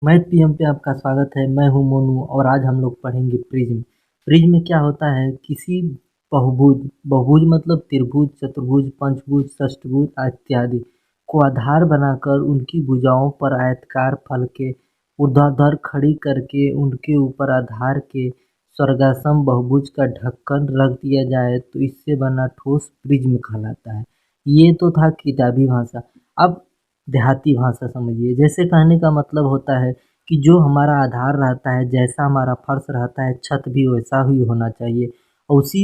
Math PM पे आपका स्वागत है। मैं हूं मोनू और आज हम लोग पढ़ेंगे प्रिज्म। प्रिज्म में क्या होता है, किसी बहुभुज बहुभुज मतलब त्रिभुज, चतुर्भुज, पंचभुज, षष्ठभुज इत्यादि को आधार बनाकर उनकी भुजाओं पर आयताकार फल के ऊर्ध्वाधर खड़ी करके उनके ऊपर आधार के स्वर्गासम बहुभुज का ढक्कन रख दिया जाए तो इससे बना ठोस प्रिज्म कहलाता है। ये तो था किताबी भाषा। अब देहाती भाषा समझिए। जैसे कहने का मतलब होता है कि जो हमारा आधार रहता है, जैसा हमारा फर्श रहता है, छत भी वैसा ही होना चाहिए और उसी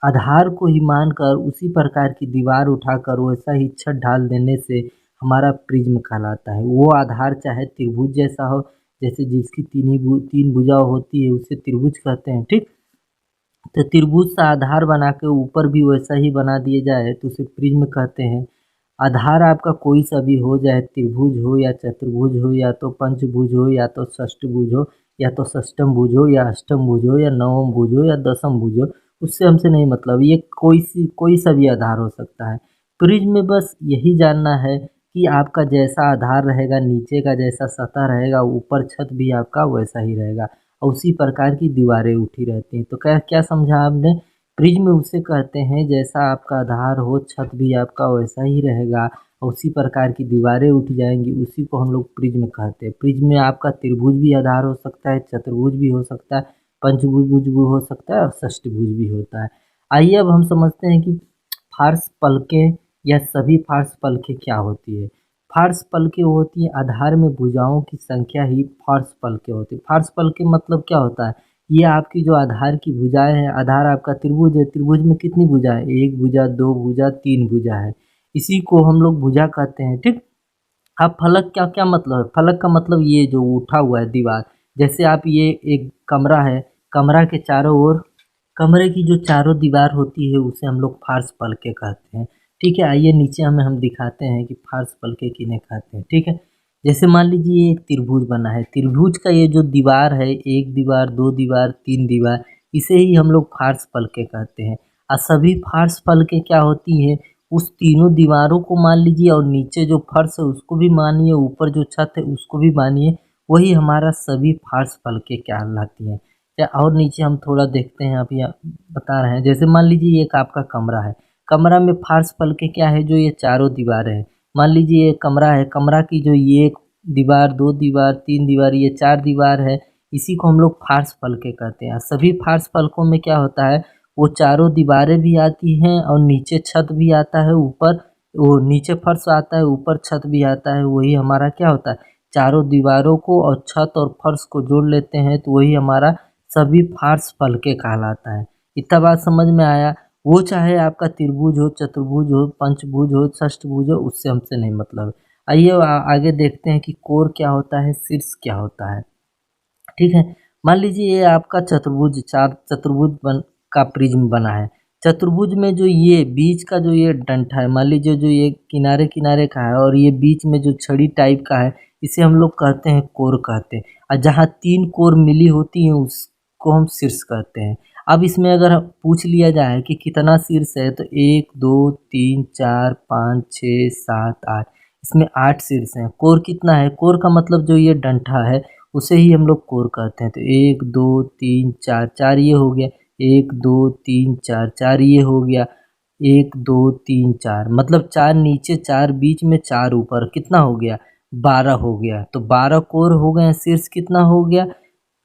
आधार को ही मानकर उसी प्रकार की दीवार उठाकर वैसा ही छत ढाल देने से हमारा प्रिज्म कहलाता है। वो आधार चाहे त्रिभुज जैसा हो, जैसे जिसकी तीन भुजा होती है उसे त्रिभुज कहते हैं, ठीक। तो त्रिभुज सा आधार बना के ऊपर भी वैसा ही बना दिया जाए तो उसे प्रिज्म कहते हैं। आधार आपका कोई सा भी हो, चाहे त्रिभुज हो या चतुर्भुज हो या तो पंचभुज हो या तो षष्ठभुज हो या तो षष्ठम भुज हो या अष्टम भुज हो या नवम भुज हो या दसम भुज हो, उससे हमसे नहीं मतलब। ये कोई सा भी आधार हो सकता है। प्रिज्म में बस यही जानना है कि आपका जैसा आधार रहेगा, नीचे का जैसा सतह रहेगा, ऊपर छत भी आपका वैसा ही रहेगा और उसी प्रकार की दीवारें उठी रहती हैं। तो क्या क्या समझा आपने? प्रिज्म उसे कहते हैं जैसा आपका आधार हो, छत भी आपका वैसा ही रहेगा और उसी प्रकार की दीवारें उठ जाएंगी, उसी को हम लोग प्रिज्म कहते हैं। प्रिज्म में आपका त्रिभुज भी आधार हो सकता है, चतुर्भुज भी हो सकता है, पंचभुज भी हो सकता है और षष्ठभुज भी होता है। आइए अब हम समझते हैं कि फार्स पलकें या सभी फार्स पलकें क्या होती है। फार्स पलकें वो होती है आधार में भुजाओं की संख्या ही फार्स पलकें होती है। फार्स पलकें मतलब क्या होता है, ये आपकी जो आधार की भुजाएं हैं, आधार आपका त्रिभुज है, त्रिभुज में कितनी भुजा है, एक भुजा, दो भुजा, तीन भुजा है, इसी को हम लोग भुजा कहते हैं, ठीक। अब फलक क्या क्या मतलब है? फलक का मतलब ये जो उठा हुआ है दीवार। जैसे आप ये एक कमरा है, कमरा के चारों ओर कमरे की जो चारों दीवार होती है उसे हम लोग फार्स पलके कहते हैं, ठीक है। आइए नीचे हम दिखाते हैं कि फार्स पलके किन्हें कहते हैं, ठीक है। जैसे मान लीजिए एक त्रिभुज बना है, त्रिभुज का ये जो दीवार है, एक दीवार, दो दीवार, तीन दीवार, इसे ही हम लोग फार्स पलके कहते हैं। और सभी फार्स पलके क्या होती है, उस तीनों दीवारों को मान लीजिए और नीचे जो फर्श है उसको भी मानिए, ऊपर जो छत है उसको भी मानिए, वही हमारा सभी फार्स पलके कहलाती हैं। या और नीचे हम थोड़ा देखते हैं, अभी बता रहे हैं। जैसे मान लीजिए ये एक आपका कमरा है, कमरा में फार्स पलके क्या है, जो ये चारों दीवारें हैं। मान लीजिए ये कमरा है, कमरा की जो ये एक दीवार, दो दीवार, तीन दीवार, ये चार दीवार है, इसी को हम लोग फार्स पलके कहते हैं। सभी फार्स पलकों में क्या होता है, वो चारों दीवारें भी आती हैं और नीचे छत भी आता है, ऊपर वो नीचे फर्श आता है, ऊपर छत भी आता है, वही हमारा क्या होता है, चारों दीवारों को और छत और फर्श को जोड़ लेते हैं तो वही हमारा सभी फार्स पलके कहलाता है। इतना बात समझ में आया? वो चाहे आपका त्रिभुज हो, चतुर्भुज हो, पंचभुज हो, षष्ठभुज हो, उससे हमसे नहीं मतलब। आइए आगे देखते हैं कि कोर क्या होता है, शीर्ष क्या होता है, ठीक है। मान लीजिए ये आपका चतुर्भुज, चार चतुर्भुज का प्रिज्म बना है। चतुर्भुज में जो ये बीच का जो ये डंठा है, मान लीजिए जो ये किनारे किनारे का है और ये बीच में जो छड़ी टाइप का है, इसे हम लोग कहते हैं कोर कहते हैं। और जहाँ तीन कोर मिली होती हैं उसको हम शीर्ष कहते हैं। अब इसमें अगर पूछ लिया जाए कि कितना शीर्ष है, तो एक, दो, तीन, चार, पाँच, छः, सात, आठ, इसमें आठ शीर्ष हैं। कोर कितना है? कोर का मतलब जो ये डंठा है उसे ही हम लोग कोर कहते हैं। तो एक, दो, तीन, चार, चार ये हो गया, एक, दो, तीन, चार, चार ये हो गया, एक, दो, तीन, चार, मतलब चार नीचे, चार बीच में, चार ऊपर, कितना हो गया, 12 हो गया। तो 12 कोर हो गए। शीर्ष कितना हो गया,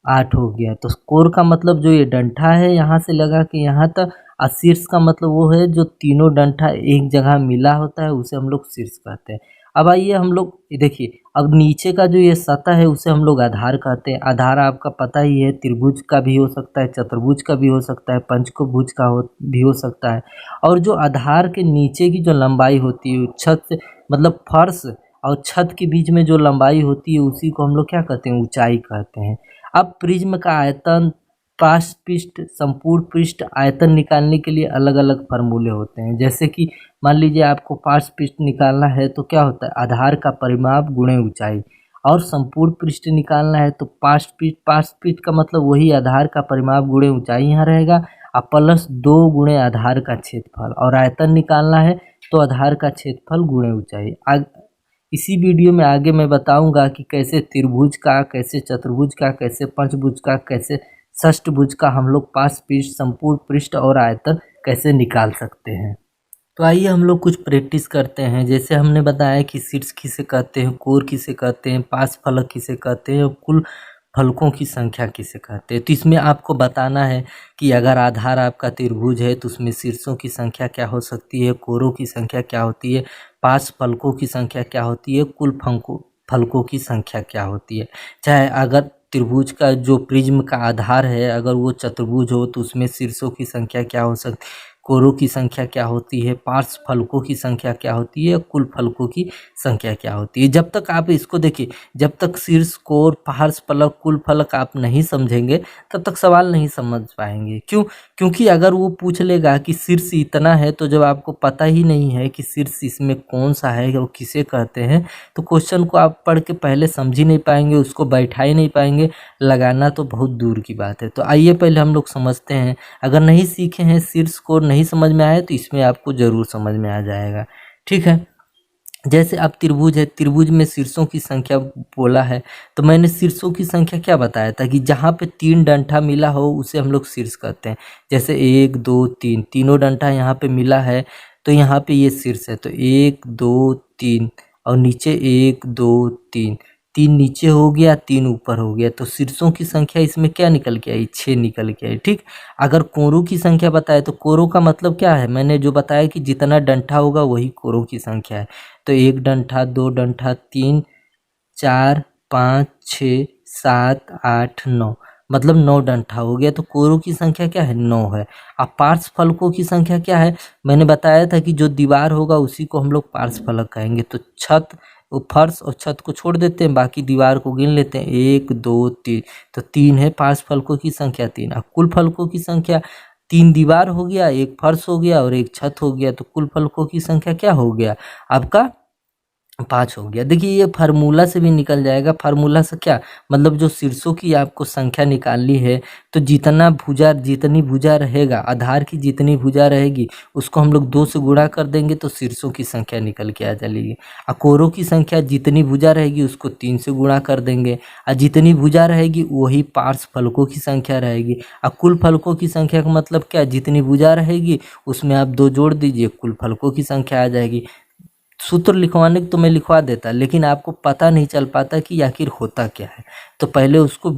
8 हो गया। तो कोर का मतलब जो ये डंठा है यहाँ से लगा के यहाँ तक, और शीर्ष का मतलब वो है जो तीनों डंठा एक जगह मिला होता है, उसे हम लोग शीर्ष कहते हैं। अब आइए हम लोग देखिए, अब नीचे का जो ये सतह है उसे हम लोग आधार कहते हैं। आधार आपका पता ही है, त्रिभुज का भी हो सकता है, चतुर्भुज का भी हो सकता है, पंचभुज का भी हो सकता है। और जो आधार के नीचे की जो लंबाई होती है, छत से मतलब फर्श और छत के बीच में जो लंबाई होती है उसी को हम लोग क्या कहते हैं, ऊंचाई कहते हैं। अब प्रिज्म का आयतन, पार्श्व पृष्ठ, संपूर्ण पृष्ठ आयतन निकालने के लिए अलग अलग फार्मूले होते हैं। जैसे कि मान लीजिए आपको पार्श्व पृष्ठ निकालना है तो क्या होता है, आधार का परिमाप गुणे ऊंचाई। और संपूर्ण पृष्ठ निकालना है तो पार्श्व पृष्ठ का मतलब वही आधार का परिमाप गुणे ऊंचाई यहाँ रहेगा, और प्लस 2 गुणे आधार का क्षेत्रफल। और आयतन निकालना है तो आधार का क्षेत्रफल गुणे ऊंचाई। इसी वीडियो में आगे मैं बताऊंगा कि कैसे त्रिभुज का, कैसे चतुर्भुज का, कैसे पंचभुज का, कैसे षष्ठभुज का हम लोग पास पृष्ठ, संपूर्ण पृष्ठ और आयतन कैसे निकाल सकते हैं। तो आइए हम लोग कुछ प्रैक्टिस करते हैं। जैसे हमने बताया कि शीर्ष किसे कहते हैं, कोर किसे कहते हैं, पार्श्व फलक किसे कहते हैं और कुल फलकों की संख्या किसे कहते हैं। तो इसमें आपको बताना है कि अगर आधार आपका त्रिभुज है तो उसमें शीर्षों की संख्या क्या हो सकती है, कोरों की संख्या क्या होती है, पार्श्व फलकों की संख्या क्या होती है, कुल फलकों की संख्या क्या होती है। चाहे अगर त्रिभुज का जो प्रिज्म का आधार है अगर वो चतुर्भुज हो तो उसमें शीर्षों की संख्या क्या हो सकती है, कोरों की संख्या क्या होती है, पार्श्व फलकों की संख्या क्या होती है, कुल फलकों की संख्या क्या होती है। जब तक आप इसको देखिए, जब तक शीर्ष, कोर, पार्श्व फलक, कुल फलक आप नहीं समझेंगे तब तक सवाल नहीं समझ पाएंगे। क्यों? क्योंकि अगर वो पूछ लेगा कि शीर्ष इतना है तो जब आपको पता ही नहीं है कि शीर्ष इसमें कौन सा है और किसे कहते हैं तो क्वेश्चन को आप पढ़ के पहले समझ ही नहीं पाएंगे, उसको बैठा ही नहीं पाएंगे, लगाना तो बहुत दूर की बात है। तो आइए पहले हम लोग समझते हैं। अगर नहीं सीखे हैं, शीर्ष कोर नहीं समझ में आए तो इसमें आपको जरूर समझ में आ जाएगा। ठीक है, जैसे अब त्रिभुज है, त्रिभुज में शीर्षों की संख्या बोला है तो मैंने शीर्षों की संख्या क्या बताया था कि जहाँ पे 3 डंठा मिला हो उसे हम लोग शीर्ष कहते हैं। जैसे 1 2 3, तीनों डंठा यहाँ पे मिला है तो यहाँ पे ये शीर्ष है। तो 1 2 3 और नीचे 1 2 3, 3 नीचे हो गया, 3 ऊपर हो गया, तो शीर्षों की संख्या इसमें क्या निकल के आई, 6 निकल के आई। ठीक, अगर कोरों की संख्या बताए तो कोरों का मतलब क्या है, मैंने जो बताया कि जितना डंठा होगा वही कोरों की संख्या है। तो 1 डंठा, 2 डंठा, 3 4 5 6 7 8 9, मतलब 9 डंठा हो गया। तो कोरों की संख्या क्या है, 9 है। अब पार्श्व फलकों की संख्या क्या है, मैंने बताया था कि जो दीवार होगा उसी को हम लोग पार्श्व फलक कहेंगे। तो छत, वो फर्श और छत को छोड़ देते हैं, बाकी दीवार को गिन लेते हैं, 1 2 3, तो 3 है पार्श्व फलकों की संख्या 3। अब कुल फलकों की संख्या, 3 दीवार हो गया, 1 फर्श हो गया और 1 छत हो गया, तो कुल फलकों की संख्या क्या हो गया आपका, 5 हो गया। देखिए ये फार्मूला से भी निकल जाएगा। फार्मूला से क्या मतलब, जो शीर्षों की आपको संख्या निकालनी है तो जितनी भुजा रहेगा, आधार की जितनी भुजा रहेगी उसको हम लोग 2 से गुणा कर देंगे तो शीर्षों की संख्या निकल के आ जाएगी। और कोरों की संख्या जितनी भुजा रहेगी उसको 3 से गुणा कर देंगे, और जितनी भुजा रहेगी वही पार्श्व फलकों की संख्या रहेगी। और कुल फलकों की संख्या का मतलब क्या, जितनी भुजा रहेगी उसमें आप 2 जोड़ दीजिए, कुल फलकों की संख्या आ जाएगी। सूत्र लिखवाने को तो मैं लिखवा देता, लेकिन आपको पता नहीं चल पाता कि आखिर होता क्या है, तो पहले उसको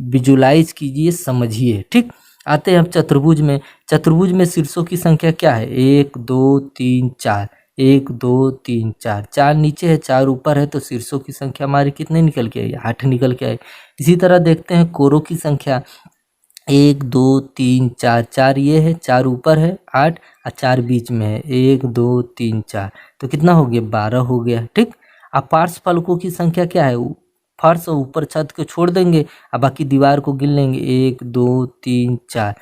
विजुलाइज कीजिए, समझिए। ठीक, आते हैं अब चतुर्भुज में। चतुर्भुज में शीर्षों की संख्या क्या है, 1 2 3 4, 1 2 3 4, 4 नीचे है 4 ऊपर है, तो शीर्षों की संख्या हमारी कितने निकल के आई, 8 निकल के आई। इसी तरह देखते हैं कोरों की संख्या, 1 2 3 4, 4 ये है, 4 ऊपर है 8 और 4 बीच में है, 1 2 3 4, तो कितना हो गया, 12 हो गया। ठीक, अब पार्श्व फलकों की संख्या क्या है, फर्श और ऊपर छत को छोड़ देंगे और बाकी दीवार को गिन लेंगे, 1 2 3 4,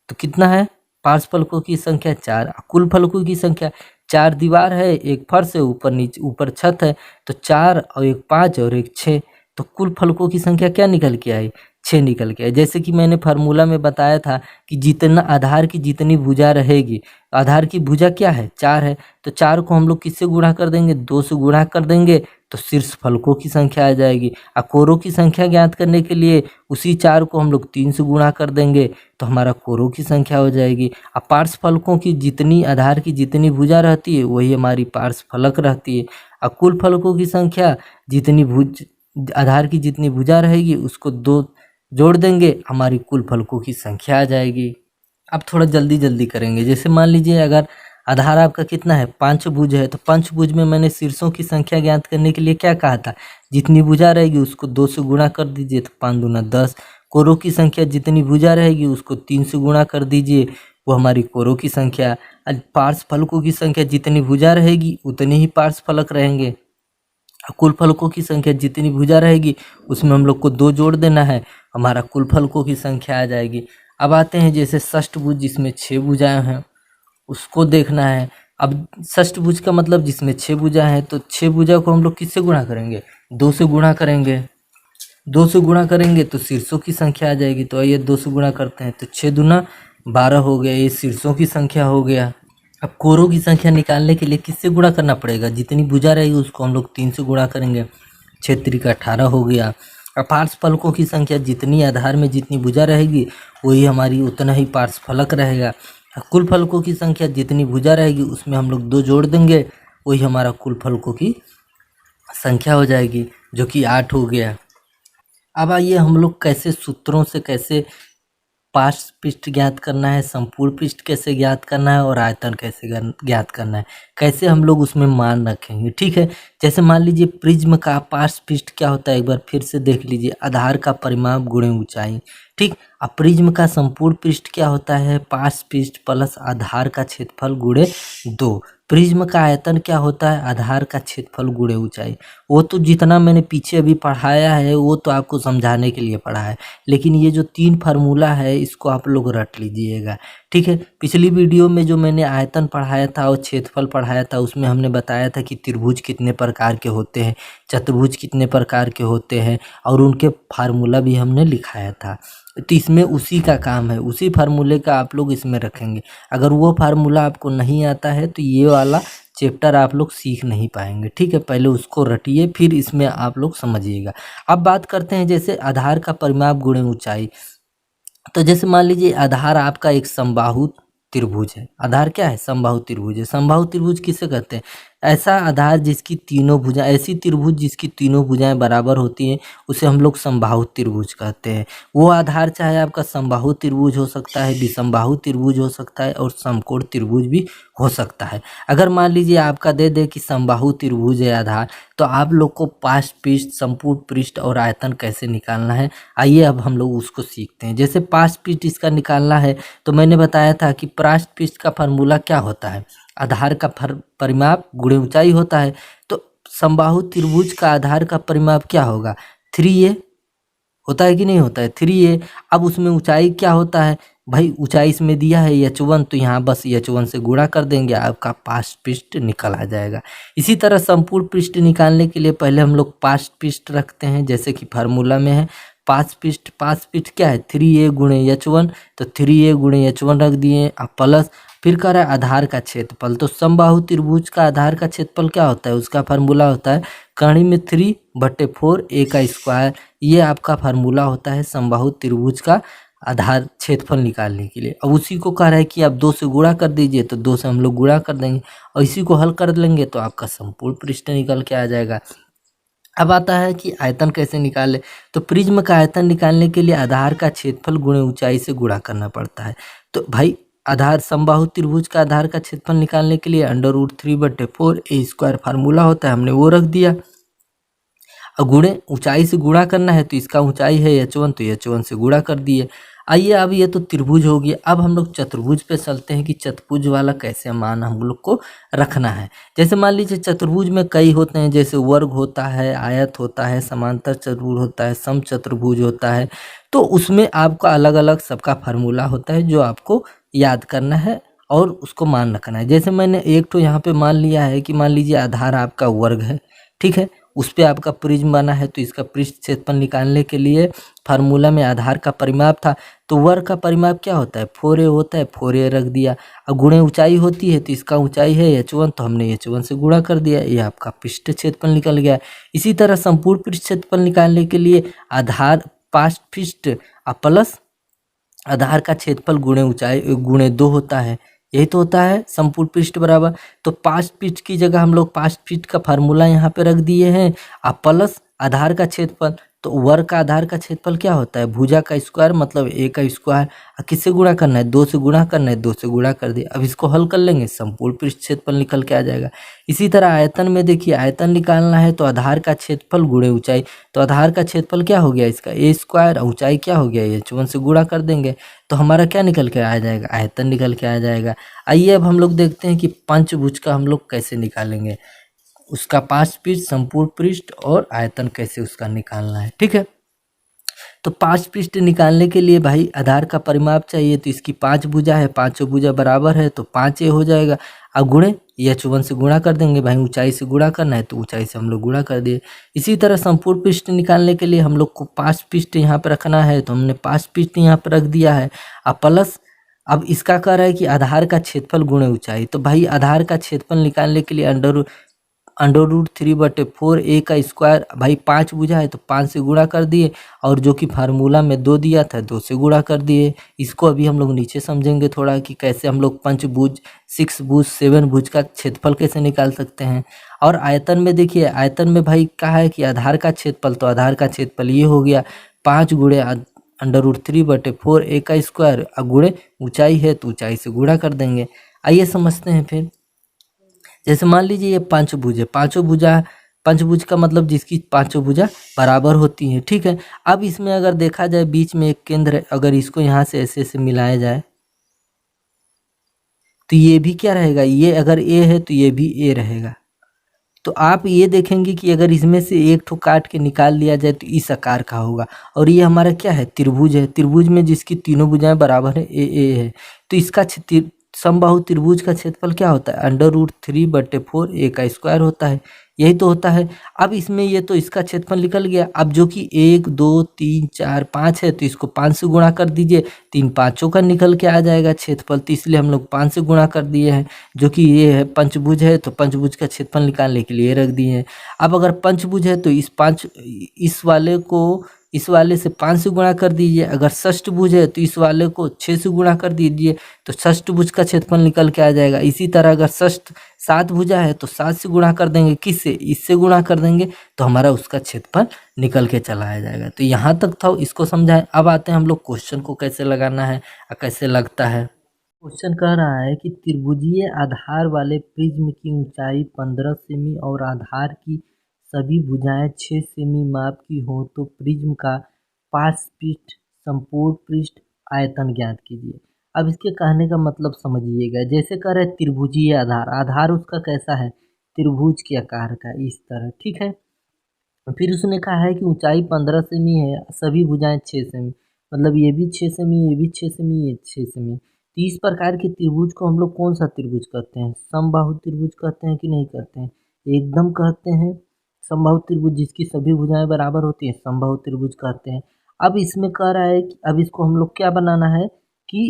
तो कितना है पार्श्व फलकों की संख्या 4। कुल फलकों की संख्या, 4 दीवार है, 1 फर्श है, ऊपर नीचे ऊपर छत है, तो 4 और 1 5 और 1 6, तो कुल फलकों की संख्या क्या निकल के आई, 6 निकल के आई। जैसे कि मैंने फार्मूला में बताया था कि जितना आधार की जितनी भुजा रहेगी, आधार की भुजा क्या है, 4 है, तो 4 को हम लोग किससे गुणा कर देंगे, 2 से गुणा कर देंगे तो शीर्ष फलकों की संख्या आ जाएगी। और कोरों की संख्या ज्ञात करने के लिए उसी 4 को हम लोग 3 से गुणा कर देंगे तो हमारा कोरों की संख्या हो जाएगी। और पार्श्व फलकों की जितनी, आधार की जितनी भुजा रहती है वही हमारी पार्श्व फलक रहती है। और कुल फलकों की संख्या, जितनी आधार की जितनी भुजा रहेगी उसको 2 जोड़ देंगे, हमारी कुल फलकों की संख्या आ जाएगी। अब थोड़ा जल्दी जल्दी करेंगे। जैसे मान लीजिए अगर आधार आपका कितना है, 5 भुज है, तो 5 भुज में मैंने शीर्षों की संख्या ज्ञात करने के लिए क्या कहा था, जितनी भुजा रहेगी उसको 2 से गुणा कर दीजिए, तो 5 दूना 10। कोरों की संख्या जितनी भुजा रहेगी उसको 3 से गुणा कर दीजिए, वो हमारी कोरों की संख्या। पार्श्व फलकों की संख्या जितनी भुजा रहेगी उतने ही पार्श्व फलक रहेंगे। कुल फलकों की संख्या जितनी भुजा रहेगी उसमें हम लोग को 2 जोड़ देना है, हमारा कुल फलकों की संख्या आ जाएगी। अब आते हैं जैसे षष्ठभुज जिसमें 6 भुजाएं हैं, उसको देखना है। अब षष्ठभुज का मतलब जिसमें 6 भुजा हैं, तो 6 भुजा को हम लोग किससे गुणा करेंगे, 2 से गुणा करेंगे। 2 से गुणा करेंगे तो शीर्षों की संख्या आ जाएगी। तो आइए 2 से गुणा करते हैं, तो 6 दूना 12 हो गया, ये शीर्षों की संख्या हो गया। अब कोरों की संख्या निकालने के लिए किससे गुणा करना पड़ेगा, जितनी भुजा रहेगी उसको हम लोग 3 से गुणा करेंगे, 6 का 18 हो गया। और पार्श्वफलकों की संख्या जितनी आधार में जितनी भुजा रहेगी वही हमारी उतना ही पार्श्वफलक रहेगा। कुल फलकों की संख्या जितनी भुजा रहेगी उसमें हम लोग 2 जोड़ देंगे, वही हमारा कुल फलकों की संख्या हो जाएगी, जो कि 8 हो गया। अब आइए हम लोग कैसे सूत्रों से कैसे पार्श्व पृष्ठ ज्ञात करना है, संपूर्ण पृष्ठ कैसे ज्ञात करना है और आयतन कैसे ज्ञात करना है, कैसे हम लोग उसमें मान रखेंगे। ठीक है, जैसे मान लीजिए प्रिज्म का पार्श्व पृष्ठ क्या होता है, एक बार फिर से देख लीजिए, आधार का परिमाप गुणे ऊंचाई। ठीक, अब प्रिज्म का संपूर्ण पृष्ठ क्या होता है, पार्श्व पृष्ठ प्लस आधार का क्षेत्रफल गुणे 2। प्रिज्म का आयतन क्या होता है, आधार का क्षेत्रफल गुणे ऊंचाई। वो तो जितना मैंने पीछे अभी पढ़ाया है वो तो आपको समझाने के लिए पढ़ा है, लेकिन ये जो 3 फार्मूला है इसको आप लोग रट लीजिएगा। ठीक है, पिछली वीडियो में जो मैंने आयतन पढ़ाया था और क्षेत्रफल पढ़ाया था उसमें हमने बताया था कि त्रिभुज कितने प्रकार के होते हैं, चतुर्भुज कितने प्रकार के होते हैं, और उनके फार्मूला भी हमने लिखाया था। तो इसमें उसी का काम है, उसी फार्मूले का आप लोग इसमें रखेंगे। अगर वो फार्मूला आपको नहीं आता है तो ये वाला चैप्टर आप लोग सीख नहीं पाएंगे। ठीक है, पहले उसको रटिए फिर इसमें आप लोग समझिएगा। अब बात करते हैं जैसे आधार का परिमाप गुणे ऊंचाई। तो जैसे मान लीजिए आधार आपका एक समबाहु त्रिभुज है। आधार क्या है, समबाहु त्रिभुज है। समबाहु त्रिभुज किसे कहते हैं, ऐसा आधार जिसकी तीनों भुजा, ऐसी त्रिभुज जिसकी तीनों भुजाएं बराबर होती हैं उसे हम लोग समबाहु त्रिभुज कहते हैं। वो आधार चाहे आपका समबाहु त्रिभुज हो सकता है, विषमबाहु त्रिभुज हो सकता है और समकोण त्रिभुज भी हो सकता है। अगर मान लीजिए आपका दे दे कि समबाहु त्रिभुज है आधार, तो आप लोग को पार्श्व पृष्ठ, संपूर्ण पृष्ठ और आयतन कैसे निकालना है, आइए अब हम लोग उसको सीखते हैं। जैसे पार्श्व पृष्ठ इसका निकालना है तो मैंने बताया था कि पार्श्व पृष्ठ का फार्मूला क्या होता है, आधार का परिमाप गुणे ऊंचाई होता है। तो समबाहु त्रिभुज का आधार का परिमाप क्या होगा, 3a होता है कि नहीं होता है, 3a। अब उसमें ऊंचाई क्या होता है भाई, ऊंचाई इसमें दिया है h1, तो यहाँ बस h1 से गुणा कर देंगे, आपका पार्श्व पृष्ठ निकल आ जाएगा। इसी तरह संपूर्ण पृष्ठ निकालने के लिए पहले हम लोग पार्श्व पृष्ठ रखते हैं, जैसे कि फार्मूला में है पार्श्व पृष्ठ क्या है 3a गुणे h1, तो 3a गुणे h1 रख दिए, अब प्लस फिर कह रहा है आधार का क्षेत्रफल। तो समबाहु त्रिभुज का आधार का क्षेत्रफल क्या होता है, उसका फार्मूला होता है कर्ण में 3/4 a का स्क्वायर। ये आपका फार्मूला होता है समबाहु त्रिभुज का आधार क्षेत्रफल निकालने के लिए। अब उसी को कह रहा है कि आप 2 से गुणा कर दीजिए, तो 2 से हम लोग गुणा कर देंगे और इसी को हल कर लेंगे तो आपका संपूर्ण पृष्ठ निकल के आ जाएगा। अब आता है कि आयतन कैसे निकाले। तो प्रिज्म का आयतन निकालने के लिए आधार का क्षेत्रफल गुणे ऊंचाई से गुणा करना पड़ता है। तो भाई आधार समबाहु त्रिभुज का आधार का क्षेत्रफल निकालने के लिए √3/4 a स्क्वायर फार्मूला होता है, हमने वो रख दिया। और गुणे ऊंचाई से गुणा करना है तो इसका ऊंचाई है h1, तो h1 से गुणा कर दिए। आइए अब ये तो त्रिभुज हो गया, अब हम लोग चतुर्भुज पे चलते हैं कि चतुर्भुज वाला कैसे मान हम लोग को रखना है। जैसे मान लीजिए चतुर्भुज में कई होते हैं, जैसे वर्ग होता है, आयत होता है, समांतर चतुर्भुज होता है, समचतुर्भुज होता है। तो उसमें आपका अलग अलग सबका फार्मूला होता है जो आपको याद करना है और उसको मान रखना है। जैसे मैंने एक तो यहाँ पे मान लिया है कि मान लीजिए आधार आपका वर्ग है, ठीक है, उस पर आपका प्रिज्म बना है, तो इसका पृष्ठ क्षेत्रफल निकालने के लिए फार्मूला में आधार का परिमाप था, तो वर्ग का परिमाप क्या होता है 4a होता है, 4a रख दिया। अब गुणे ऊंचाई होती है तो इसका ऊंचाई है h1, तो हमने h1 से गुणा कर दिया, ये आपका पृष्ठ क्षेत्रफल निकल गया। इसी तरह संपूर्ण पृष्ठ क्षेत्रफल निकालने के लिए आधार पार्श्व पृष्ठ प्लस आधार का क्षेत्रफल गुणे ऊंचाई गुणे 2 होता है, यही तो होता है संपूर्ण पृष्ठ बराबर। तो पार्श्व पृष्ठ की जगह हम लोग पार्श्व पृष्ठ का फार्मूला यहाँ पे रख दिए हैं, अब प्लस आधार का क्षेत्रफल। तो वर्ग का आधार का क्षेत्रफल क्या होता है, भुजा का स्क्वायर मतलब a का स्क्वायर। किससे गुणा करना है, 2 से गुणा करना है, 2 से गुणा कर दिया। अब इसको हल कर लेंगे, संपूर्ण पृष्ठ क्षेत्रफल निकल के आ जाएगा। इसी तरह आयतन में देखिए, आयतन निकालना है तो आधार का क्षेत्रफल गुणे ऊंचाई। तो आधार का क्षेत्रफल क्या हो गया इसका a स्क्वायर, ऊंचाई क्या हो गया h1 से गुणा कर देंगे, तो हमारा क्या निकल के आ जाएगा, आयतन निकल के आ जाएगा। आइए अब हम लोग देखते हैं कि पंचभुज का हम लोग कैसे निकालेंगे, उसका पार्श्व पृष्ठ, संपूर्ण पृष्ठ और आयतन कैसे उसका निकालना है। ठीक है, तो पार्श्व पृष्ठ निकालने के लिए भाई आधार का परिमाप चाहिए, तो इसकी 5 भुजा है, पांचों भुजा बराबर है तो 5a हो जाएगा। अब गुणे h1 से गुणा कर देंगे, भाई ऊंचाई से गुणा करना है तो ऊंचाई से हम लोग गुणा कर दिए। इसी तरह संपूर्ण पृष्ठ निकालने के लिए हम लोग को पार्श्व पृष्ठ यहाँ पर रखना है, तो हमने पार्श्व पृष्ठ यहाँ पर रख दिया है। अब प्लस अब इसका कह रहा है कि आधार का क्षेत्रफल गुणे ऊंचाई। तो भाई आधार का क्षेत्रफल निकालने के लिए अंडर रूट 3/4 ए का स्क्वायर, भाई 5 भुजा है तो 5 से गुणा कर दिए, और जो कि फार्मूला में 2 दिया था 2 से गुणा कर दिए। इसको अभी हम लोग नीचे समझेंगे थोड़ा कि कैसे हम लोग पंचभुज, 6 भुज, 7 भुज का क्षेत्रफल कैसे निकाल सकते हैं। और आयतन में देखिए, आयतन में भाई कहा है कि आधार का क्षेत्रफल, तो आधार का क्षेत्रफल ये हो गया 5 गुणे अंडर रूट 3/4 ए का स्क्वायर, गुणे ऊंचाई है तो ऊंचाई से गुणा कर देंगे। आइए समझते हैं फिर। जैसे मान लीजिए ये पंचभुज है, पंचभुज का मतलब जिसकी पांचों भुजा बराबर होती हैं, ठीक है। अब इसमें अगर देखा जाए बीच में एक केंद्र है, अगर इसको यहाँ से ऐसे ऐसे मिलाया जाए तो ये भी क्या रहेगा, ये अगर ए है तो ये भी ए रहेगा। तो आप ये देखेंगे कि अगर इसमें से एक ठो काट के निकाल लिया जाए तो इस आकार का होगा। और ये हमारा क्या है, त्रिभुज है। त्रिभुज में जिसकी तीनों भुजाएं बराबर है, ए है, तो इसका समबाहु त्रिभुज का क्षेत्रफल क्या होता है, अंडर रूट 3/4 ए का स्क्वायर होता है। यही तो होता है। अब इसमें ये तो इसका क्षेत्रफल निकल गया। अब जो कि 1 2 3 4 5 है तो इसको 5 से गुणा कर दीजिए, 3 पाँचों का निकल के आ जाएगा क्षेत्रफल, तो इसलिए हम लोग 5 से गुणा कर दिए हैं। जो कि ये है पंचभुज है, तो पंचभुज का क्षेत्रफल निकालने के लिए रख दिए हैं। अब अगर पंचभुज है तो इस वाले से 5 से गुणा कर दीजिए। अगर षष्ठभुज है तो इस वाले को 6 से गुणा कर दीजिए, तो षष्ठभुज का क्षेत्रफल निकल के आ जाएगा। इसी तरह अगर षष्ठ 7 भुजा है तो 7 से गुणा कर देंगे, किससे, इससे गुणा कर देंगे, तो हमारा उसका क्षेत्रफल निकल के चला आ जाएगा। तो यहाँ तक था, इसको समझाएं। अब आते हैं हम लोग क्वेश्चन को कैसे लगाना है और कैसे लगता है। क्वेश्चन कह रहा है कि त्रिभुजीय आधार वाले प्रिज्म की ऊंचाई 15 सेमी और आधार की सभी भुजाएं 6 सेमी माप की हो तो प्रिज्म का पार्श्व पृष्ठ, संपूर्ण पृष्ठ, आयतन ज्ञात कीजिए। अब इसके कहने का मतलब समझिएगा। जैसे कह रहे त्रिभुजीय आधार, आधार उसका कैसा है, त्रिभुज के आकार का, इस तरह, ठीक है। फिर उसने कहा है कि ऊंचाई 15 सेमी है, सभी भुजाएं 6 सेमी, मतलब ये भी 6 सेमी, ये भी 6 सेमी, ये 6 सेमी। तो इस प्रकार के त्रिभुज को हम लोग कौन सा त्रिभुज कहते हैं, समबाहु त्रिभुज कहते हैं कि नहीं कहते हैं, एकदम कहते हैं। समबाहु त्रिभुज जिसकी सभी भुजाएं बराबर होती हैं, समबाहु त्रिभुज कहते हैं। अब इसमें कह रहा है कि अब इसको हम लोग क्या बनाना है कि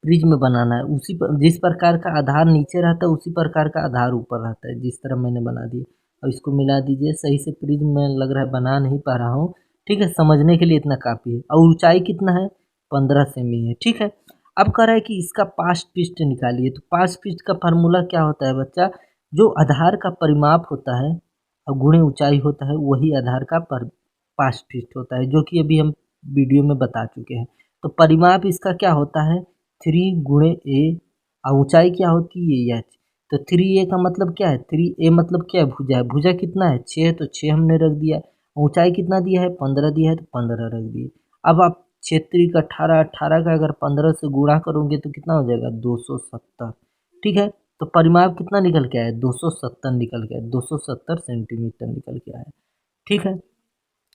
प्रिज्म बनाना है। जिस प्रकार का आधार नीचे रहता है उसी प्रकार का आधार ऊपर रहता है, जिस तरह मैंने बना दिया। और इसको मिला दीजिए। सही से प्रिज्म में लग रहा है बना नहीं पा रहा हूँ, ठीक है। समझने के लिए इतना काफ़ी है। और ऊंचाई कितना है, 15 सेमी है, ठीक है। अब कह रहा है कि इसका पार्श्व पृष्ठ निकालिए। तो पार्श्व पृष्ठ का फार्मूला क्या होता है बच्चा, जो आधार का परिमाप होता है और गुणे ऊंचाई होता है, वही आधार का पार्श्व पृष्ठ होता है, जो कि अभी हम वीडियो में बता चुके हैं। तो परिमाप इसका क्या होता है, 3 गुणे ए, और ऊंचाई क्या होती है, एच। तो 3a का मतलब क्या है, 3a मतलब क्या है, भुजा है। भुजा कितना है, 6 है, तो 6 हमने रख दिया। ऊंचाई कितना दिया है, 15 दिया है, तो 15 रख दिए। अब आप 6 का 18, 18 का अगर 15 से गुणा करोगे तो कितना हो जाएगा, 270, ठीक है। तो परिमाप कितना निकल के आया, 270 निकल के आया, 270 सेंटीमीटर निकल के आया, ठीक है।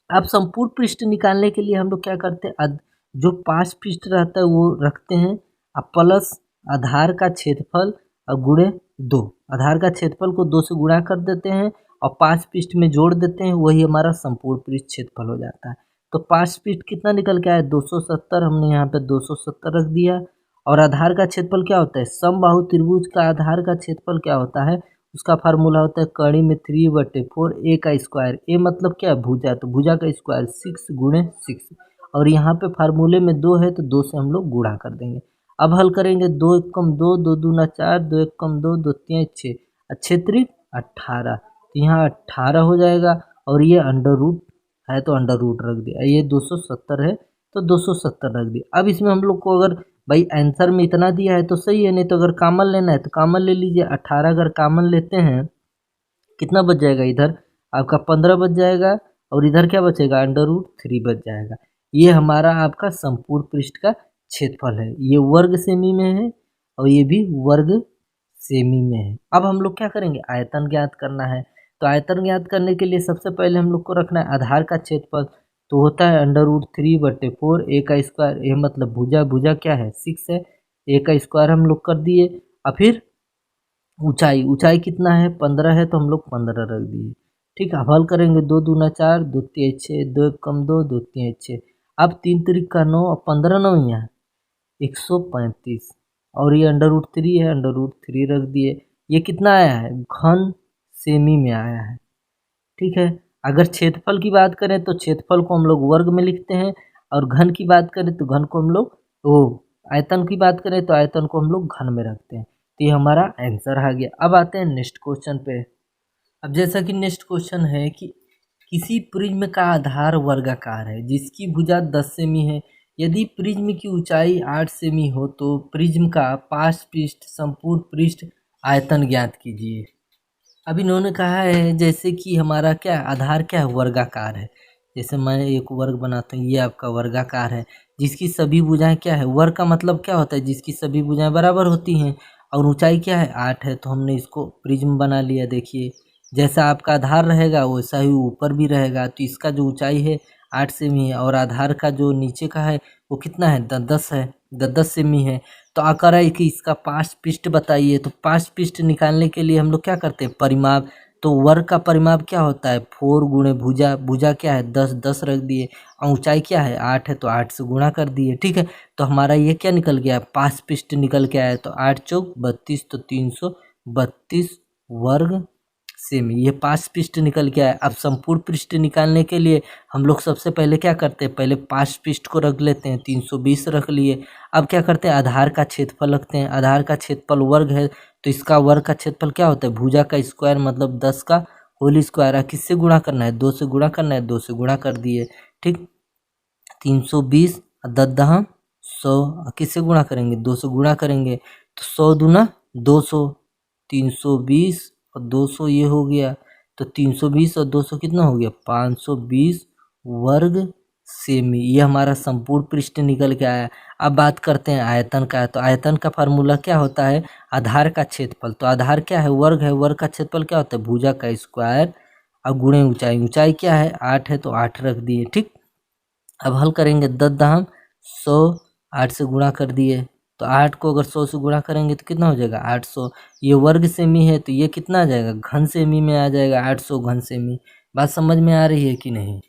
अब संपूर्ण पृष्ठ निकालने के लिए हम लोग क्या करते हैं, जो पार्श्व पृष्ठ रहता है वो रखते हैं, अब प्लस आधार का क्षेत्रफल और गुणे 2, आधार का क्षेत्रफल को 2 से गुणा कर देते हैं और पार्श्व पृष्ठ में जोड़ देते हैं, वही हमारा संपूर्ण पृष्ठ क्षेत्रफल हो जाता है। तो पार्श्व पृष्ठ कितना निकल के आया, 270, हमने यहाँ पे 270 रख दिया। और आधार का क्षेत्रफल क्या होता है, समबाहु त्रिभुज का आधार का क्षेत्रफल क्या होता है, उसका फार्मूला होता है कड़ी में 3/4 ए का स्क्वायर। ए मतलब क्या है, भुजा, तो भुजा का स्क्वायर 6 गुणे 6। और यहाँ पे फार्मूले में 2 है तो 2 से हम लोग गुणा कर देंगे। अब हल करेंगे, 2 1 कम 2, 2 दूना 4, 2 1 कम 2, 2 3 6, 6 18, तो यहाँ 18 हो जाएगा। और ये अंडर रूट है तो अंडर रूट रख दिया, ये 270 है तो 270 रख दिया। अब इसमें हम लोग को अगर भाई आंसर में इतना दिया है तो सही है, नहीं तो अगर कॉमन लेना है तो कॉमन ले लीजिए। 18 अगर कॉमन लेते हैं कितना बच जाएगा, इधर आपका 15 बच जाएगा और इधर क्या बचेगा, अंडर रूट 3 बच जाएगा। ये हमारा आपका संपूर्ण पृष्ठ का क्षेत्रफल है। ये वर्ग सेमी में है और ये भी वर्ग सेमी में है। अब हम लोग क्या करेंगे, आयतन ज्ञात करना है। तो आयतन ज्ञात करने के लिए सबसे पहले हम लोग को रखना है आधार का क्षेत्रफल, तो होता है अंडर रूट 3/4 ए का स्क्वायर। ए मतलब भुजा, भुजा क्या है, 6 है, ए का स्क्वायर हम लोग कर दिए। और फिर ऊंचाई, ऊंचाई कितना है, 15 है, तो हम लोग 15 रख दिए, ठीक है। अब हल करेंगे, 2 दूना 4, 2 3 6, 2 1 कम 2, 2 3 6। अब 3 3 का 9 और 15 9 यहाँ 135। और ये √3 है, √3 रख दिए। ये कितना आया है, घन सेमी में आया है। ठीक है, अगर क्षेत्रफल की बात करें तो क्षेत्रफल को हम लोग वर्ग में लिखते हैं, और घन की बात करें तो घन को हम लोग आयतन की बात करें तो आयतन को हम लोग घन में रखते हैं। तो ये हमारा आंसर आ गया। अब आते हैं नेक्स्ट क्वेश्चन पे। अब जैसा कि नेक्स्ट क्वेश्चन है कि किसी प्रिज्म का आधार वर्गाकार है जिसकी भुजा 10 सेमी है। यदि प्रिज्म की ऊंचाई 8 सेमी हो तो प्रिज्म का पाश पृष्ठ, संपूर्ण पृष्ठ, आयतन ज्ञात कीजिए। अब इन्होंने कहा है जैसे कि हमारा क्या आधार क्या है, वर्गाकार है। जैसे मैं एक वर्ग बनाता हूँ, ये आपका वर्गाकार है जिसकी सभी भुजाएं क्या है, वर्ग का मतलब क्या होता है, जिसकी सभी भुजाएं बराबर होती हैं, और ऊंचाई क्या है 8 है, तो हमने इसको प्रिज्म बना लिया। देखिए जैसा आपका आधार रहेगा वैसा ही ऊपर भी रहेगा। तो इसका जो ऊंचाई है 8 सेमी है, और आधार का जो नीचे का है वो कितना है, 10 है, 10 सेमी है। तो आकर है कि इसका पाश पृष्ठ बताइए। तो पाश पृष्ठ निकालने के लिए हम लोग क्या करते हैं, परिमाप। तो वर्ग का परिमाप क्या होता है, 4 गुणे भुजा, भुजा क्या है 10, 10 रख दिए, और ऊंचाई क्या है 8 है, तो 8 से गुणा कर दिए। ठीक है, तो हमारा ये क्या निकल गया, पाश पृष्ठ निकल के आया। तो 8 चौक 32, तो 332 वर्ग सेमी, ये पाश पृष्ठ निकल के आया। अब संपूर्ण पृष्ठ निकालने के लिए हम लोग सबसे पहले क्या करते हैं, पहले पाश पृष्ठ को रख लेते हैं, 320 रख लिए। अब क्या करते हैं, आधार का क्षेत्रफल रखते हैं। आधार का क्षेत्रफल वर्ग है, तो इसका वर्ग का क्षेत्रफल क्या होता है, भुजा का स्क्वायर, मतलब 10 का होल स्क्वायर। किससे गुणा करना है, 2 से गुणा करना है, 2 से गुणा कर दिए। ठीक, 320 10 100, किससे गुणा करेंगे, 2 से गुणा करेंगे, तो 100 दूना 200, 320 और 200 ये हो गया। तो 320 और 200 कितना हो गया, 520 वर्ग सेमी। ये हमारा संपूर्ण पृष्ठ निकल के आया। अब बात करते हैं आयतन का। तो आयतन का फार्मूला क्या होता है, आधार का क्षेत्रफल। तो आधार क्या है, वर्ग है, वर्ग का क्षेत्रफल क्या होता है, भुजा का स्क्वायर, और गुणे ऊंचाई। ऊंचाई क्या है 8 है, तो 8 रख दिए। ठीक, अब हल करेंगे, 10 दहम 100, 8 से गुणा कर दिए। तो 8 को अगर 100 से गुणा करेंगे तो कितना हो जाएगा 800। ये वर्ग सेमी है, तो ये कितना आ जाएगा, घन सेमी में आ जाएगा, 800 घन सेमी। बात समझ में आ रही है कि नहीं।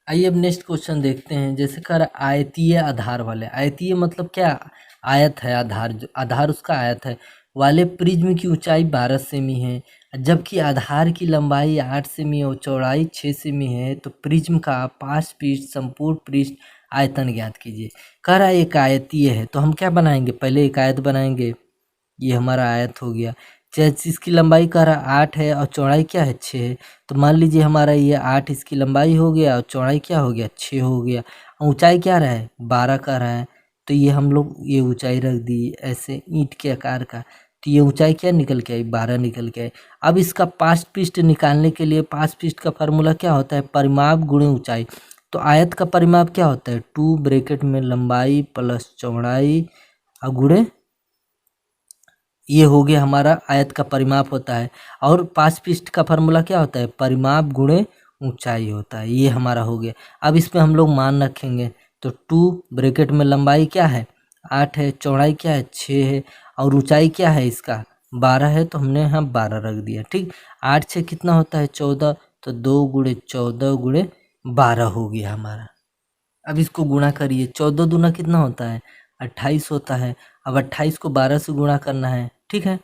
आइए अब नेक्स्ट क्वेश्चन देखते हैं। जैसे कर आयतीय आधार वाले, आयतीय मतलब क्या, आयत है आधार, जो आधार उसका आयत है वाले प्रिज्म की ऊंचाई 12 सेमी है, जबकि आधार की लंबाई 8 सेमी और चौड़ाई 6 सेमी है। तो प्रिज्म का पाश पृष्ठ, संपूर्ण पृष्ठ, आयतन ज्ञात कीजिए। कह रहा है एक आयतीय है, तो हम क्या बनाएंगे, पहले एक आयत बनाएंगे। ये हमारा आयत हो गया। इसकी लंबाई कह रहा 8 है और चौड़ाई क्या है 6 है। तो मान लीजिए हमारा ये 8 इसकी लंबाई हो गया और चौड़ाई क्या हो गया 6 हो गया। ऊंचाई क्या रहा है 12 का रहा है। तो ये हम लोग ये ऊंचाई रख दी ऐसे ईंट के आकार का। तो ये ऊंचाई क्या निकल के आई 12 निकल के आई। अब इसका पाश पृष्ठ निकालने के लिए पाश पृष्ठ का फार्मूला क्या होता है, परिमाप गुणे ऊंचाई। तो आयत का परिमाप क्या होता है 2 ब्रैकेट में लंबाई प्लस चौड़ाई और गुणे, ये हो गया हमारा आयत का परिमाप होता है। और पाश पृष्ठ का फार्मूला क्या होता है, परिमाप गुणे ऊंचाई होता है। ये हमारा हो गया। अब इसमें हम लोग मान रखेंगे। तो 2 ब्रैकेट में लंबाई क्या है 8 है, चौड़ाई क्या है 6 है, और ऊंचाई क्या है इसका 12 है, तो हमने यहाँ 12 रख दिया। ठीक, 8 से कितना होता है 14, तो 2 गुणे 14 गुणे 12 हो गया हमारा। अब इसको गुणा करिए, 14 दूना कितना होता है 28 होता है। अब 28 को 12 से गुणा करना है। ठीक है,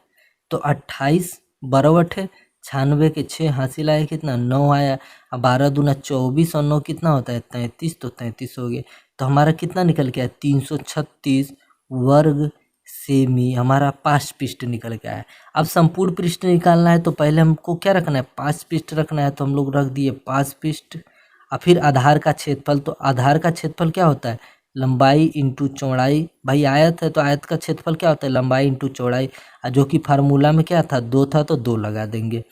तो 28 12 अठे 96 के 6 हासिल आया कितना 9 आया। अब 12 दूना 24 और 9 कितना होता है 33, तो 33 हो गया। तो हमारा कितना निकल के आया 336 वर्ग सेमी हमारा पाश पृष्ठ निकल के आया। अब संपूर्ण पृष्ठ निकालना है, तो पहले हमको क्या रखना है पाश पृष्ठ रखना है। तो हम लोग रख दिए पाश पृष्ठ। और फिर आधार का क्षेत्रफल। तो आधार का क्षेत्रफल क्या होता है लंबाई इंटू चौड़ाई। भाई आयत है तो आयत का क्षेत्रफल क्या होता है लंबाई इंटू चौड़ाई, जो कि फार्मूला में क्या था 2 था, तो 2 लगा देंगे।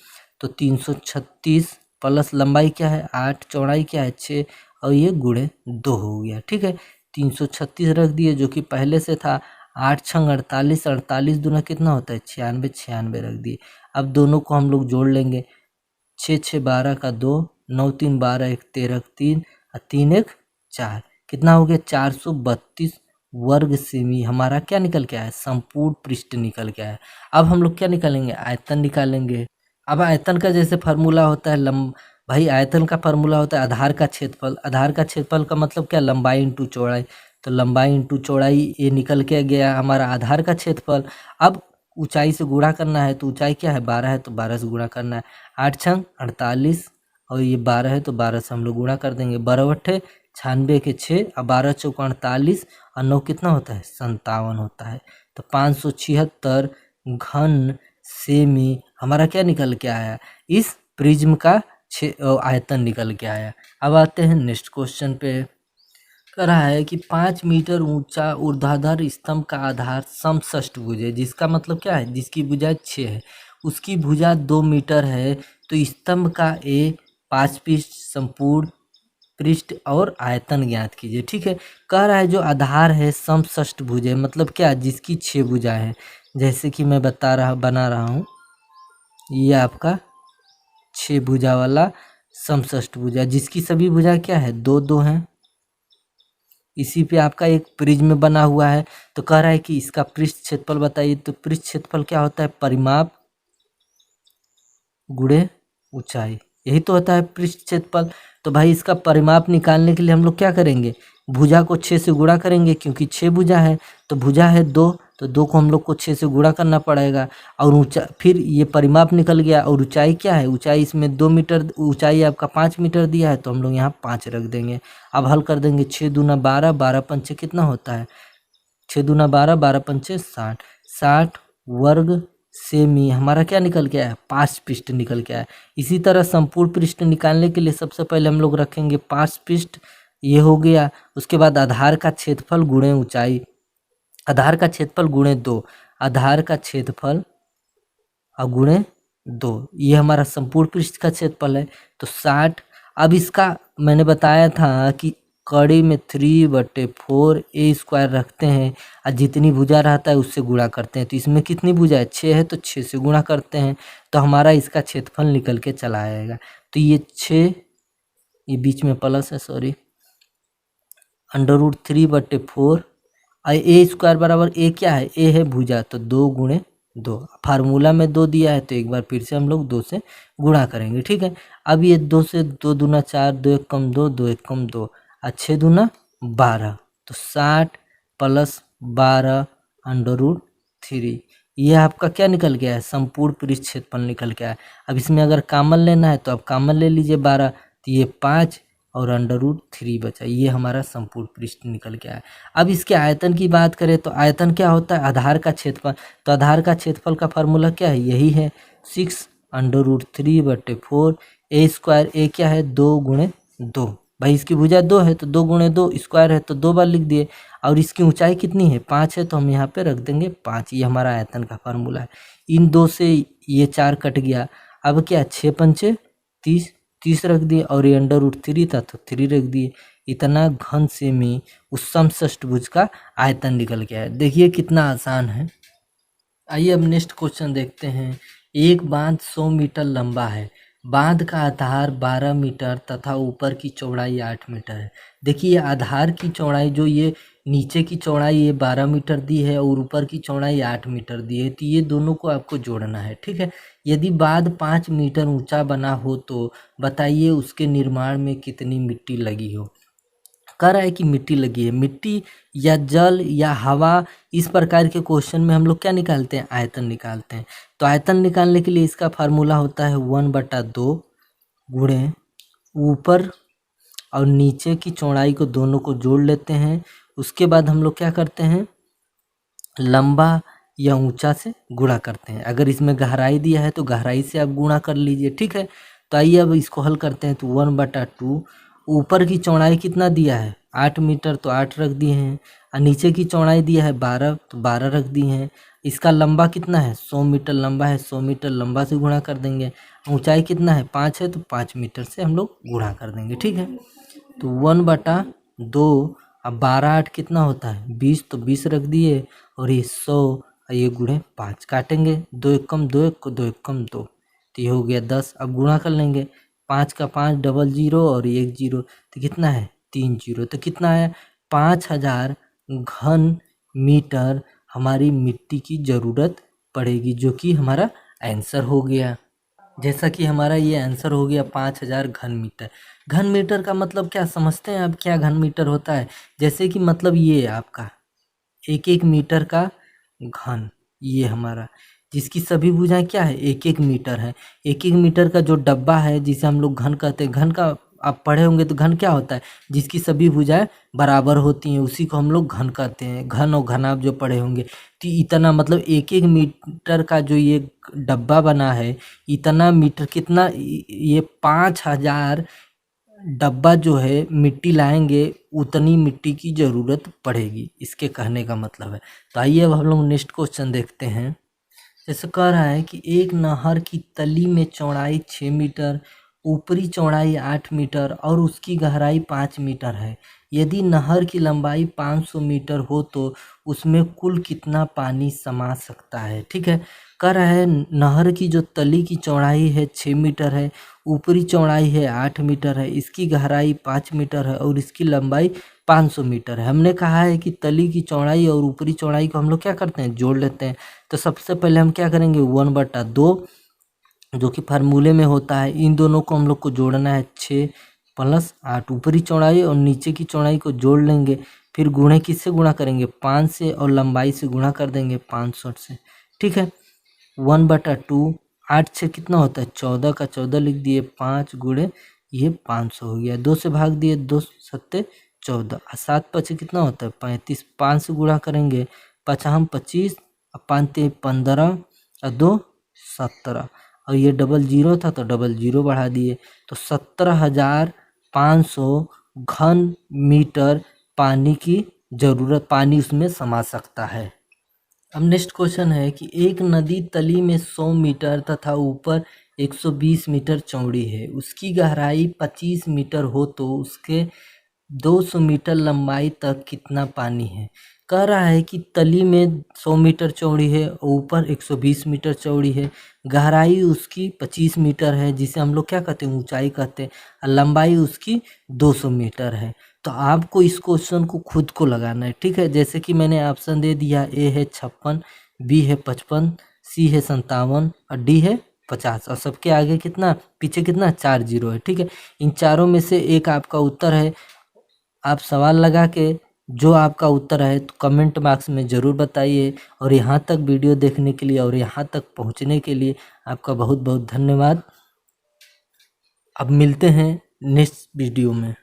तो 336 प्लस लंबाई क्या है 8, चौड़ाई क्या है 6, और ये गुणे 2 हो गया। ठीक है, 336 रख दिए जो कि पहले से था। 8 छंग 48, 48 दूना कितना होता है 96, 96 रख दिए। अब दोनों को हम लोग जोड़ लेंगे। 6 6 12 का 2, 9 3 12 1 13 3 और 3 1 4, कितना हो गया 432 वर्ग सेमी हमारा क्या निकल के आया संपूर्ण पृष्ठ निकल के आया। अब हम लोग क्या निकालेंगे आयतन निकालेंगे। अब आयतन का जैसे फार्मूला होता है भाई आयतन का फार्मूला होता है आधार का क्षेत्रफल। आधार का क्षेत्रफल का मतलब क्या लंबाई इंटू चौड़ाई। तो लंबाई इंटू चौड़ाई ये निकल के गया हमारा आधार का क्षेत्रफल। अब ऊंचाई से गुणा करना है, तो ऊंचाई क्या है 12 है, तो 12 से गुणा करना है। 8 छंग 48 और ये 12 है, तो 12 से हम लोग गुणा कर देंगे। 12 अट्ठे 96 के 6 और 12 चौका 48 और 9 कितना होता है 57 होता है। तो 576 घन सेमी हमारा क्या निकल के आया, इस प्रिज्म का आयतन निकल के आया। अब आते हैं नेक्स्ट क्वेश्चन पे। कह रहा है कि 5 मीटर ऊंचा ऊर्ध्वाधर स्तंभ का आधार समषष्ठभुज है, जिसका मतलब क्या है, जिसकी भुजा 6 है, उसकी भुजा 2 मीटर है, तो स्तंभ का 5 पृष्ठ संपूर्ण पृष्ठ और आयतन ज्ञात कीजिए। ठीक है, कह रहा है जो आधार है समषष्ठभुज है, मतलब क्या, जिसकी 6 भुजा है। जैसे कि मैं बना रहा हूँ, ये आपका 6 भुजा वाला समषष्ठभुजा, जिसकी सभी भुजा क्या है 2-2 हैं। इसी पे आपका एक प्रिज्म बना हुआ है। तो कह रहा है कि इसका पृष्ठ क्षेत्रफल बताइए। तो पृष्ठ क्षेत्रफल क्या होता है, परिमाप गुणे ऊंचाई, यही तो होता है पृष्ठ क्षेत्रफल। तो भाई इसका परिमाप निकालने के लिए हम लोग क्या करेंगे, भुजा को 6 से गुणा करेंगे, क्योंकि 6 भुजा है, तो भुजा है 2, तो 2 को हम लोग को 6 से गुणा करना पड़ेगा। और ऊंचा फिर ये परिमाप निकल गया। और ऊंचाई क्या है, ऊंचाई इसमें 2 मीटर, ऊंचाई आपका 5 मीटर दिया है, तो हम लोग यहाँ 5 रख देंगे। अब हल कर देंगे, 6 दूना 12, 12 पंचे कितना होता है, 6 दूना 12, 12 पंचे 60, 60 वर्ग सेमी हमारा क्या निकल के आया, 5 पृष्ठ निकल के आया। इसी तरह संपूर्ण पृष्ठ निकालने के लिए सबसे पहले हम लोग रखेंगे 5 पृष्ठ, ये हो गया। उसके बाद आधार का क्षेत्रफल गुणे ऊंचाई, आधार का क्षेत्रफल गुणे 2, आधार का क्षेत्रफल और गुणे 2, ये हमारा संपूर्ण पृष्ठ का क्षेत्रफल है। तो 60। अब इसका मैंने बताया था कि कड़ी में 3/4 ए स्क्वायर रखते हैं और जितनी भुजा रहता है उससे गुणा करते हैं। तो इसमें कितनी भुजा है, 6 है, तो 6 से गुणा करते हैं, तो हमारा इसका क्षेत्रफल निकल के चला आएगा। तो ये 6, ये बीच में प्लस है, सॉरी, √3/4 और ए स्क्वायर बराबर ए क्या है, ए है भुजा, तो 2 गुणे 2, फार्मूला में 2 दिया है, तो एक बार फिर से हम लोग 2 से गुणा करेंगे। ठीक है, अब ये 2 से 2 दूना 4, 2 एक कम 2, 2 एक कम 2, 6 दूना 12, तो 60 + 12 √3, ये आपका क्या निकल गया है, संपूर्ण पृष्ठ क्षेत्रफल निकल गया है। अब इसमें अगर कॉमन लेना है तो आप कॉमन ले लीजिए 12, तो ये 5 और √3 बचा, ये हमारा संपूर्ण पृष्ठ निकल गया है। अब इसके आयतन की बात करें तो आयतन क्या होता है, आधार का क्षेत्रफल। तो आधार का क्षेत्रफल का फार्मूला क्या है, यही है 6 √3/4 ए स्क्वायर, ए क्या है 2 गुणे 2, भाई इसकी भुजा 2 है, तो 2 गुणे 2 स्क्वायर है, तो 2 बार लिख दिए। और इसकी ऊंचाई कितनी है 5 है, तो हम यहाँ पे रख देंगे 5, ये हमारा आयतन का फार्मूला है। इन 2 से ये 4 कट गया। अब क्या, 6 पंचे 30, 30 रख दिए, और ये √3 था तो 3 रख दिए। इतना घन सेमी उस समषष्ठभुज का आयतन निकल गया है। देखिए कितना आसान है। आइए अब नेक्स्ट क्वेश्चन देखते हैं। एक बांध 100 मीटर लंबा है, बांध का आधार 12 मीटर तथा ऊपर की चौड़ाई 8 मीटर है। देखिए आधार की चौड़ाई, जो ये नीचे की चौड़ाई ये 12 मीटर दी है और ऊपर की चौड़ाई 8 मीटर दी है, तो ये दोनों को आपको जोड़ना है। ठीक है, यदि बांध 5 मीटर ऊंचा बना हो तो बताइए उसके निर्माण में कितनी मिट्टी लगी हो। कह रहा है कि मिट्टी लगी है, मिट्टी या जल या हवा, इस प्रकार के क्वेश्चन में हम लोग क्या निकालते हैं, आयतन निकालते हैं। तो आयतन निकालने के लिए इसका फार्मूला होता है 1/2 गुणे ऊपर और नीचे की चौड़ाई को दोनों को जोड़ लेते हैं। उसके बाद हम लोग क्या करते हैं, लंबा या ऊंचा से गुणा करते हैं। अगर इसमें गहराई दिया है तो गहराई से आप गुणा कर लीजिए। ठीक है, तो आइए अब इसको हल करते हैं। तो 1/2, ऊपर की चौड़ाई कितना दिया है 8 मीटर, तो 8 रख दिए हैं, और नीचे की चौड़ाई दिया है 12, तो 12 रख दिए हैं। इसका लंबा कितना है 100 मीटर लंबा है, 100 मीटर लंबा से गुणा कर देंगे। ऊंचाई कितना है 5 है, तो 5 मीटर से हम लोग गुणा कर देंगे। ठीक है, तो 1/2, अब 12 8 कितना होता है 20, तो 20 रख दिए, और ये 100 और ये गुणे 5 काटेंगे, 2 एक कम 2 एक, 2 एक कम 2, तो ये हो गया 10। अब गुणा कर लेंगे, 5 का 5 डबल 0 और 1 0, तो कितना है 3 0, तो कितना है 5000 घन मीटर हमारी मिट्टी की ज़रूरत पड़ेगी, जो कि हमारा आंसर हो गया। जैसा कि हमारा ये आंसर हो गया 5000 घन मीटर। घन मीटर का मतलब क्या समझते हैं आप, क्या घन मीटर होता है? जैसे कि मतलब ये आपका 1-1 मीटर का घन, ये हमारा जिसकी सभी भुजाएं क्या है 1-1 मीटर है। 1-1 मीटर का जो डब्बा है जिसे हम लोग घन कहते हैं, घन का आप पढ़े होंगे तो घन क्या होता है, जिसकी सभी भुजाएं बराबर होती हैं, उसी को हम लोग घन कहते हैं। घन और घन आप जो पढ़े होंगे, तो इतना मतलब 1-1 मीटर का जो ये डब्बा बना है, इतना मीटर कितना, ये 5000 डब्बा जो है मिट्टी लाएंगे, उतनी मिट्टी की जरूरत पड़ेगी, इसके कहने का मतलब है। तो आइए अब हम लोग नेक्स्ट क्वेश्चन देखते हैं। जैसे कह रहा है कि एक नहर की तली में चौड़ाई 6 मीटर, ऊपरी चौड़ाई 8 मीटर और उसकी गहराई 5 मीटर है। यदि नहर की लंबाई 500 मीटर हो तो उसमें कुल कितना पानी समा सकता है? ठीक है, कह रहा है नहर की जो तली की चौड़ाई है 6 मीटर है, ऊपरी चौड़ाई है 8 मीटर है, इसकी गहराई 5 मीटर है और इसकी लंबाई 500 मीटर है। हमने कहा है कि तली की चौड़ाई और ऊपरी चौड़ाई को हम लोग क्या करते हैं, जोड़ लेते हैं। तो सबसे पहले हम क्या करेंगे, 1/2 जो कि फार्मूले में होता है, इन दोनों को हम लोग को जोड़ना है। 6 + 8 ऊपरी चौड़ाई और नीचे की चौड़ाई को जोड़ लेंगे, फिर गुणे किससे गुणा करेंगे, 5 से, और लंबाई से गुणा कर देंगे 500 से। ठीक है, 1/2, 8 से कितना होता है 14 का 14 लिख दिए, 5 गुणे ये 500 हो गया, 2 से भाग दिए, 2 7 14, 7 5 कितना होता है 35, 5 से गुणा करेंगे, 5 25 और 5 3 15 और 2 17, और ये डबल जीरो था तो डबल जीरो बढ़ा दिए, तो 17,500 घन मीटर पानी की जरूरत, पानी उसमें समा सकता है। अब नेक्स्ट क्वेश्चन है कि एक नदी तली में 100 मीटर तथा ऊपर 120 मीटर चौड़ी है, उसकी गहराई 25 मीटर हो तो उसके 200 मीटर लंबाई तक कितना पानी है? कह रहा है कि तली में 100 मीटर चौड़ी है और ऊपर 120 मीटर चौड़ी है, गहराई उसकी 25 मीटर है, जिसे हम लोग क्या कहते हैं, ऊंचाई कहते हैं, और लंबाई उसकी 200 मीटर है। तो आपको इस क्वेश्चन को खुद को लगाना है। ठीक है, जैसे कि मैंने ऑप्शन दे दिया, ए है 56, बी है 55, सी है 57 और डी है 50, और सबके आगे कितना, पीछे कितना, 4 जीरो है। ठीक है, इन चारों में से एक आपका उत्तर है। आप सवाल लगा के जो आपका उत्तर है तो कमेंट बॉक्स में ज़रूर बताइए, और यहाँ तक वीडियो देखने के लिए और यहाँ तक पहुँचने के लिए आपका बहुत बहुत धन्यवाद। अब मिलते हैं नेक्स्ट वीडियो में।